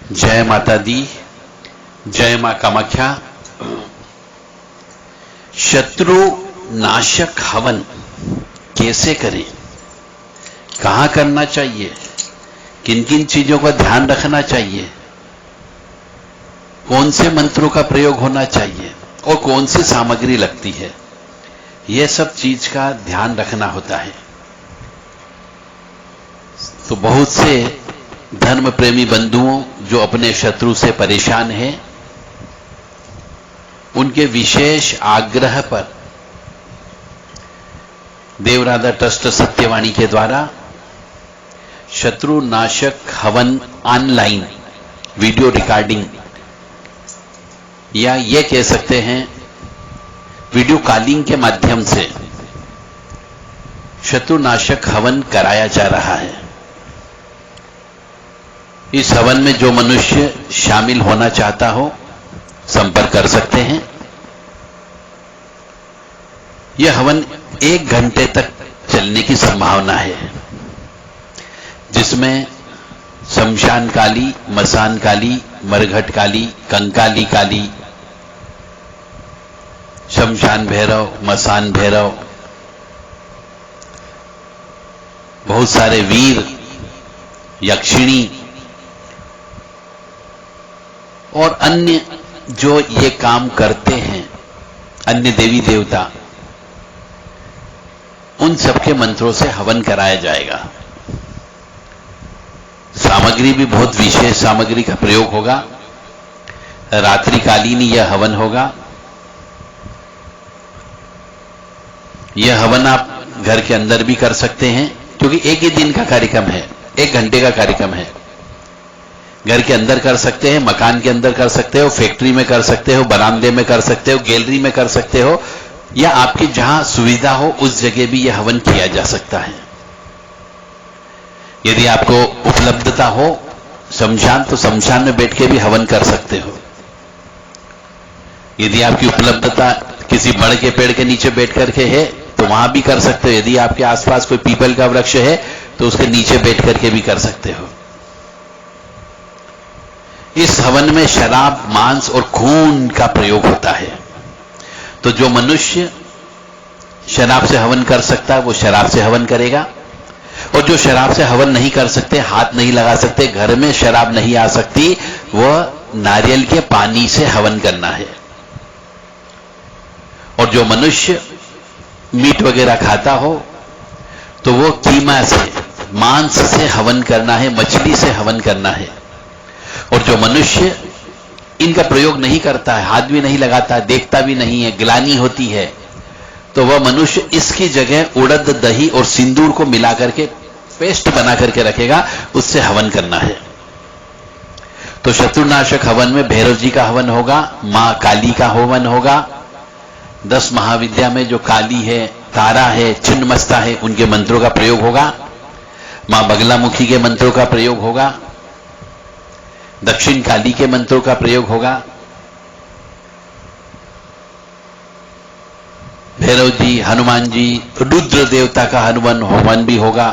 जय माता दी, जय मां कामाख्या। शत्रु नाशक हवन कैसे करें, कहां करना चाहिए, किन किन चीजों का ध्यान रखना चाहिए, कौन से मंत्रों का प्रयोग होना चाहिए और कौन सी सामग्री लगती है, यह सब चीज का ध्यान रखना होता है। तो बहुत से धर्म प्रेमी बंधुओं जो अपने शत्रु से परेशान हैं, उनके विशेष आग्रह पर देवराधा ट्रस्ट सत्यवाणी के द्वारा शत्रु नाशक हवन ऑनलाइन वीडियो रिकॉर्डिंग, या ये कह सकते हैं वीडियो कॉलिंग के माध्यम से शत्रु नाशक हवन कराया जा रहा है। इस हवन में जो मनुष्य शामिल होना चाहता हो संपर्क कर सकते हैं। यह हवन 1 घंटे तक चलने की संभावना है, जिसमें शमशान काली, मसान काली, मरघट काली, कंकाली काली, शमशान भैरव, मसान भैरव, बहुत सारे वीर, यक्षिणी और अन्य जो ये काम करते हैं, अन्य देवी देवता, उन सबके मंत्रों से हवन कराया जाएगा। सामग्री भी बहुत विशेष सामग्री का प्रयोग होगा। रात्रिकालीन यह हवन होगा। यह हवन आप घर के अंदर भी कर सकते हैं, क्योंकि एक ही दिन का कार्यक्रम है, 1 घंटे का कार्यक्रम है। घर के अंदर कर सकते हैं, मकान के अंदर कर सकते हो, फैक्ट्री में कर सकते हो, बरामदे में कर सकते हो, गैलरी में कर सकते हो, या आपकी जहां सुविधा हो उस जगह भी यह हवन किया जा सकता है। यदि आपको उपलब्धता हो शमशान, तो शमशान में बैठ के भी हवन कर सकते हो। यदि आपकी उपलब्धता किसी बड़ के पेड़ के नीचे बैठ करके है तो वहां भी कर सकते हो। यदि आपके आसपास कोई पीपल का वृक्ष है तो उसके नीचे बैठ करके भी कर सकते हो। इस हवन में शराब, मांस और खून का प्रयोग होता है। तो जो मनुष्य शराब से हवन कर सकता है वो शराब से हवन करेगा, और जो शराब से हवन नहीं कर सकते, हाथ नहीं लगा सकते, घर में शराब नहीं आ सकती, वह नारियल के पानी से हवन करना है। और जो मनुष्य मीट वगैरह खाता हो तो वो कीमा से, मांस से हवन करना है, मछली से हवन करना है। और जो मनुष्य इनका प्रयोग नहीं करता है, हाथ भी नहीं लगाता, देखता भी नहीं है, ग्लानि होती है, तो वह मनुष्य इसकी जगह उड़द, दही और सिंदूर को मिला करके पेस्ट बना करके रखेगा, उससे हवन करना है। तो शत्रुनाशक हवन में भैरव जी का हवन होगा, मां काली का हवन होगा, 10 महाविद्या में जो काली है, तारा है, छिन्नमस्ता है, उनके मंत्रों का प्रयोग होगा। मां बगलामुखी के मंत्रों का प्रयोग होगा। दक्षिण काली के मंत्रों का प्रयोग होगा। भैरव जी, हनुमान जी, रुद्र देवता का हवन भी होगा।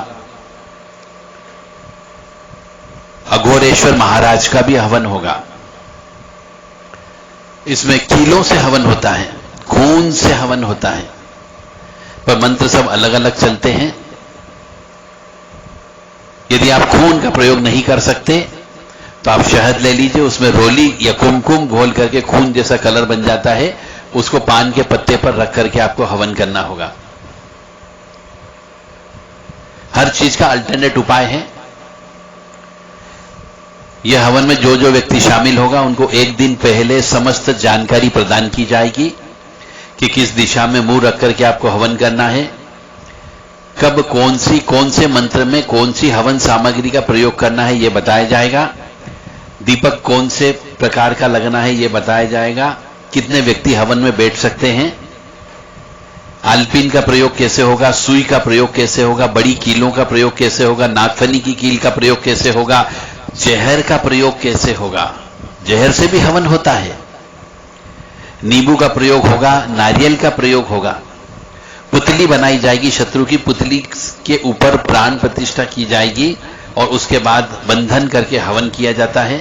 अघोरेश्वर महाराज का भी हवन होगा। इसमें कीलों से हवन होता है, खून से हवन होता है, पर मंत्र सब अलग अलग चलते हैं। यदि आप खून का प्रयोग नहीं कर सकते तो आप शहद ले लीजिए, उसमें रोली या कुमकुम घोल करके खून जैसा कलर बन जाता है, उसको पान के पत्ते पर रख करके आपको हवन करना होगा। हर चीज का अल्टरनेट उपाय है। यह हवन में जो जो व्यक्ति शामिल होगा उनको 1 दिन पहले समस्त जानकारी प्रदान की जाएगी कि किस दिशा में मुंह रख करके आपको हवन करना है, कब कौन से मंत्र में कौन सी हवन सामग्री का प्रयोग करना है, यह बताया जाएगा। दीपक कौन से प्रकार का लगना है यह बताया जाएगा। कितने व्यक्ति हवन में बैठ सकते हैं, आलपीन का प्रयोग कैसे होगा, सुई का प्रयोग कैसे होगा, बड़ी कीलों का प्रयोग कैसे होगा, नागफनी की कील का प्रयोग कैसे होगा, जहर का प्रयोग कैसे होगा, जहर से भी हवन होता है, नींबू का प्रयोग होगा, नारियल का प्रयोग होगा। पुतली बनाई जाएगी, शत्रु की पुतली के ऊपर प्राण प्रतिष्ठा की जाएगी और उसके बाद बंधन करके हवन किया जाता है।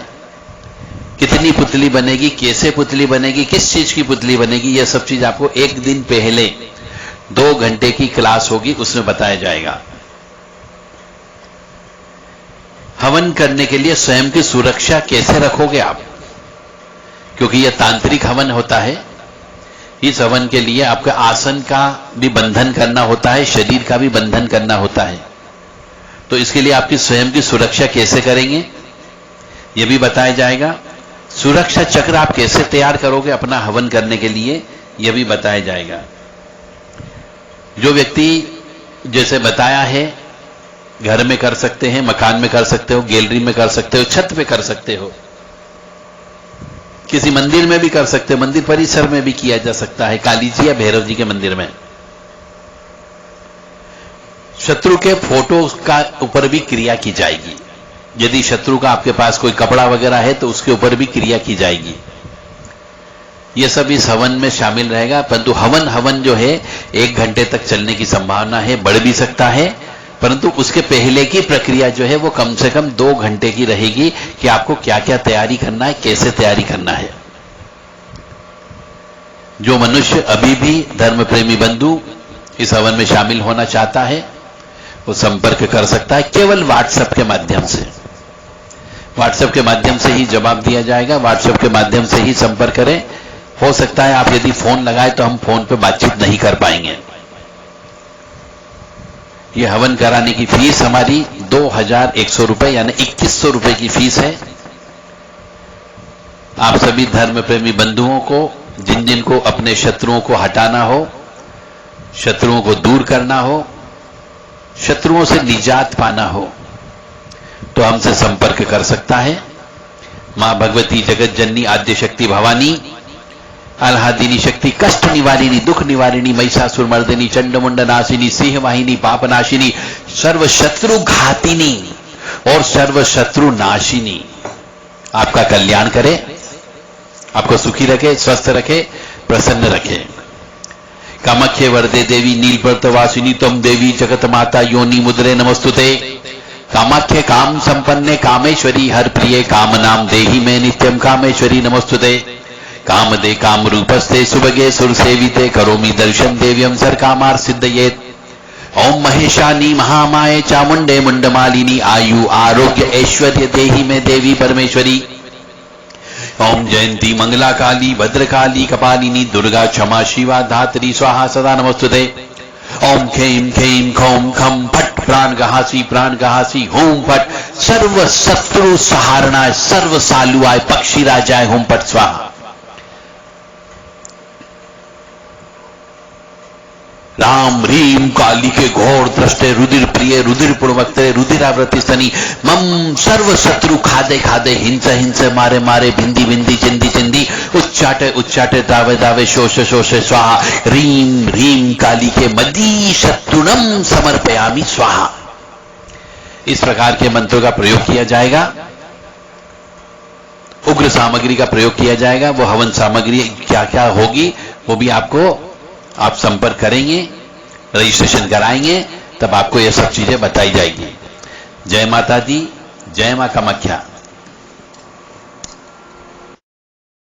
कितनी पुतली बनेगी, कैसे पुतली बनेगी, किस चीज की पुतली बनेगी, यह सब चीज आपको एक दिन पहले 2 घंटे की क्लास होगी, उसमें बताया जाएगा। हवन करने के लिए स्वयं की सुरक्षा कैसे रखोगे आप, क्योंकि यह तांत्रिक हवन होता है। इस हवन के लिए आपका आसन का भी बंधन करना होता है, शरीर का भी बंधन करना होता है। तो इसके लिए आपकी स्वयं की सुरक्षा कैसे करेंगे यह भी बताया जाएगा। सुरक्षा चक्र आप कैसे तैयार करोगे अपना हवन करने के लिए, यह भी बताया जाएगा। जो व्यक्ति जैसे बताया है, घर में कर सकते हैं, मकान में कर सकते हो, गैलरी में कर सकते हो, छत पे कर सकते हो, किसी मंदिर में भी कर सकते हो, मंदिर परिसर में भी किया जा सकता है, काली जी या भैरव जी के मंदिर में। शत्रु के फोटो का ऊपर भी क्रिया की जाएगी। यदि शत्रु का आपके पास कोई कपड़ा वगैरह है तो उसके ऊपर भी क्रिया की जाएगी। यह सब इस हवन में शामिल रहेगा। परंतु हवन जो है 1 घंटे तक चलने की संभावना है, बढ़ भी सकता है, परंतु उसके पहले की प्रक्रिया जो है वो कम से कम 2 घंटे की रहेगी कि आपको क्या क्या तैयारी करना है, कैसे तैयारी करना है। जो मनुष्य अभी भी धर्म प्रेमी बंधु इस हवन में शामिल होना चाहता है वो संपर्क कर सकता है, केवल व्हाट्सएप के माध्यम से। व्हाट्सएप के माध्यम से ही जवाब दिया जाएगा, व्हाट्सएप के माध्यम से ही संपर्क करें। हो सकता है आप यदि फोन लगाए तो हम फोन पे बातचीत नहीं कर पाएंगे। यह हवन कराने की फीस हमारी 2100 रुपए यानी 2100 रुपए की फीस है। आप सभी धर्म प्रेमी बंधुओं को, जिन जिन को अपने शत्रुओं को हटाना हो, शत्रुओं को दूर करना हो, शत्रुओं से निजात पाना हो, तो हमसे संपर्क कर सकता है। मां भगवती जगत जननी आद्य शक्ति भवानी आह्लादिनी शक्ति, कष्ट निवारिणी, दुख निवारिणी, महिषासुर मर्दिनी, चंडमुंड नाशिनी, सिंह वाहिनी, पाप नाशिनी, सर्व शत्रु घातिनी और सर्व शत्रु नाशिनी आपका कल्याण करे, आपको सुखी रखे, स्वस्थ रखे, प्रसन्न रखे। कामाख्ये वरदे देवी नीलपर्तवासिनी त्वं देवी जगत माता योनि मुद्रे नमस्तुते। कामाख्ये काम संपन्ने कामेश्वरी हर प्रिये काम नाम देहि में नित्यम कामेश्वरी नमस्तुते। काम दे काम रूपस्ते सुभगे सुर सेविते करोमि दर्शन देव्यम सर कामार सिद्धयेत। ओम महेशानी महामाये चामुंडे मुंडमालिनी आयु आरोग्य ऐश्वर्य देहि में देवी परमेश्वरी। ओम जयंती मंगला काली भद्रकाली कपालिनी दुर्गा क्षमा शिवा धात्री स्वाहा सदा नमस्तुते। ओम खेम खेम खोम खम फट प्राण गहासी होम फट सर्व शत्रु सहारणाय सर्व सालुआय पक्षी राजाय होम फट स्वाहा। राम रीम काली के घोर दृष्टे रुधिर प्रिय रुधिर पूर्वक्तरे रुधिरावृति स्तनी मम सर्व शत्रु खादे खादे हिंसे हिंसे मारे मारे भिंदी भिंदी चिंदी चिंदी उच्चाटे उच्चाटे दावे दावे शोषे शोषे स्वाहा। रीम रीम काली के मदी शत्रुनम समर्पयामि स्वाहा। इस प्रकार के मंत्रों का प्रयोग किया जाएगा। उग्र सामग्री का प्रयोग किया जाएगा। वो हवन सामग्री क्या क्या होगी वो भी आपको आप संपर्क करेंगे, रजिस्ट्रेशन कराएंगे, तब आपको ये सब चीजें बताई जाएगी। जय माता दी, जय मां कामाख्या।